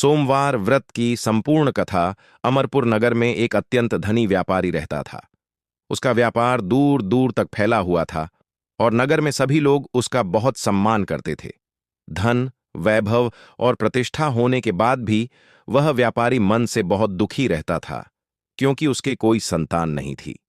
सोमवार व्रत की संपूर्ण कथा। अमरपुर नगर में एक अत्यंत धनी व्यापारी रहता था। उसका व्यापार दूर दूर तक फैला हुआ था और नगर में सभी लोग उसका बहुत सम्मान करते थे। धन, वैभव और प्रतिष्ठा होने के बाद भी वह व्यापारी मन से बहुत दुखी रहता था, क्योंकि उसके कोई संतान नहीं थी।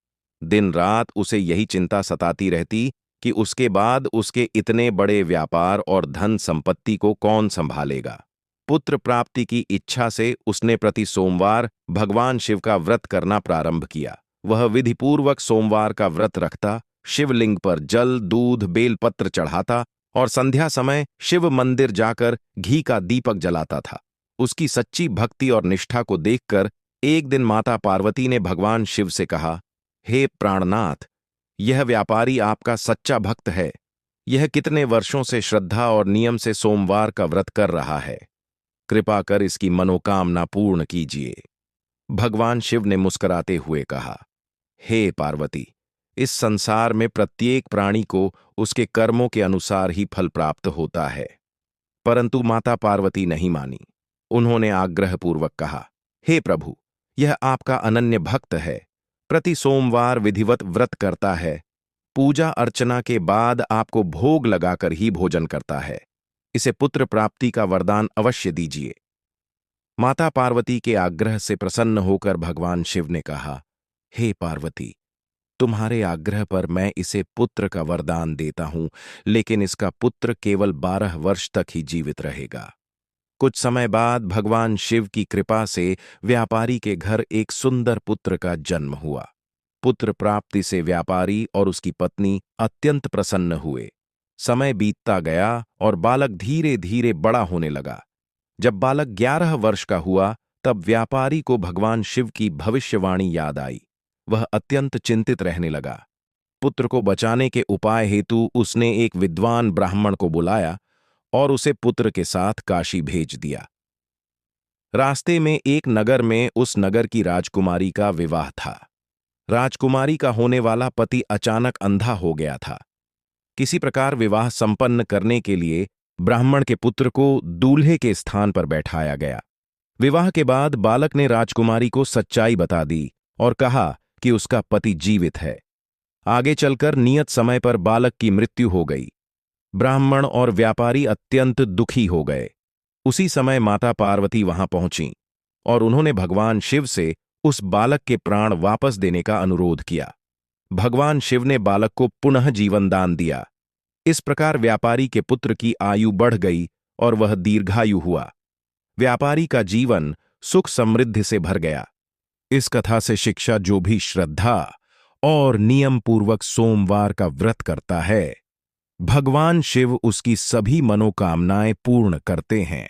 दिन रात उसे यही चिंता सताती रहती कि उसके बाद उसके इतने बड़े व्यापार और धन संपत्ति को कौन संभालेगा। पुत्र प्राप्ति की इच्छा से उसने प्रति सोमवार भगवान शिव का व्रत करना प्रारंभ किया। वह विधिपूर्वक सोमवार का व्रत रखता, शिवलिंग पर जल, दूध, बेलपत्र चढ़ाता और संध्या समय शिव मंदिर जाकर घी का दीपक जलाता था। उसकी सच्ची भक्ति और निष्ठा को देखकर एक दिन माता पार्वती ने भगवान शिव से कहा, हे प्राणनाथ, यह व्यापारी आपका सच्चा भक्त है। यह कितने वर्षों से श्रद्धा और नियम से सोमवार का व्रत कर रहा है। कृपा कर इसकी मनोकामना पूर्ण कीजिए। भगवान शिव ने मुस्कुराते हुए कहा, हे पार्वती, इस संसार में प्रत्येक प्राणी को उसके कर्मों के अनुसार ही फल प्राप्त होता है। परंतु माता पार्वती नहीं मानी। उन्होंने आग्रहपूर्वक कहा, हे प्रभु, यह आपका अनन्य भक्त है। प्रति सोमवार विधिवत व्रत करता है। पूजा अर्चना के बाद आपको भोग लगाकर ही भोजन करता है। इसे पुत्र प्राप्ति का वरदान अवश्य दीजिए। माता पार्वती के आग्रह से प्रसन्न होकर भगवान शिव ने कहा, हे पार्वती, तुम्हारे आग्रह पर मैं इसे पुत्र का वरदान देता हूं, लेकिन इसका पुत्र केवल 12 वर्ष तक ही जीवित रहेगा। कुछ समय बाद भगवान शिव की कृपा से व्यापारी के घर एक सुंदर पुत्र का जन्म हुआ। पुत्र प्राप्ति से व्यापारी और उसकी पत्नी अत्यंत प्रसन्न हुए। समय बीतता गया और बालक धीरे धीरे बड़ा होने लगा। जब बालक 11 वर्ष का हुआ, तब व्यापारी को भगवान शिव की भविष्यवाणी याद आई। वह अत्यंत चिंतित रहने लगा। पुत्र को बचाने के उपाय हेतु उसने एक विद्वान ब्राह्मण को बुलाया और उसे पुत्र के साथ काशी भेज दिया। रास्ते में एक नगर में उस नगर की राजकुमारी का विवाह था। राजकुमारी का होने वाला पति अचानक अंधा हो गया था। किसी प्रकार विवाह संपन्न करने के लिए ब्राह्मण के पुत्र को दूल्हे के स्थान पर बैठाया गया। विवाह के बाद बालक ने राजकुमारी को सच्चाई बता दी और कहा कि उसका पति जीवित है। आगे चलकर नियत समय पर बालक की मृत्यु हो गई। ब्राह्मण और व्यापारी अत्यंत दुखी हो गए। उसी समय माता पार्वती वहां पहुंची और उन्होंने भगवान शिव से उस बालक के प्राण वापस देने का अनुरोध किया। भगवान शिव ने बालक को पुनः जीवन दान दिया। इस प्रकार व्यापारी के पुत्र की आयु बढ़ गई और वह दीर्घायु हुआ। व्यापारी का जीवन सुख समृद्धि से भर गया। इस कथा से शिक्षा, जो भी श्रद्धा और नियम पूर्वक सोमवार का व्रत करता है, भगवान शिव उसकी सभी मनोकामनाएं पूर्ण करते हैं।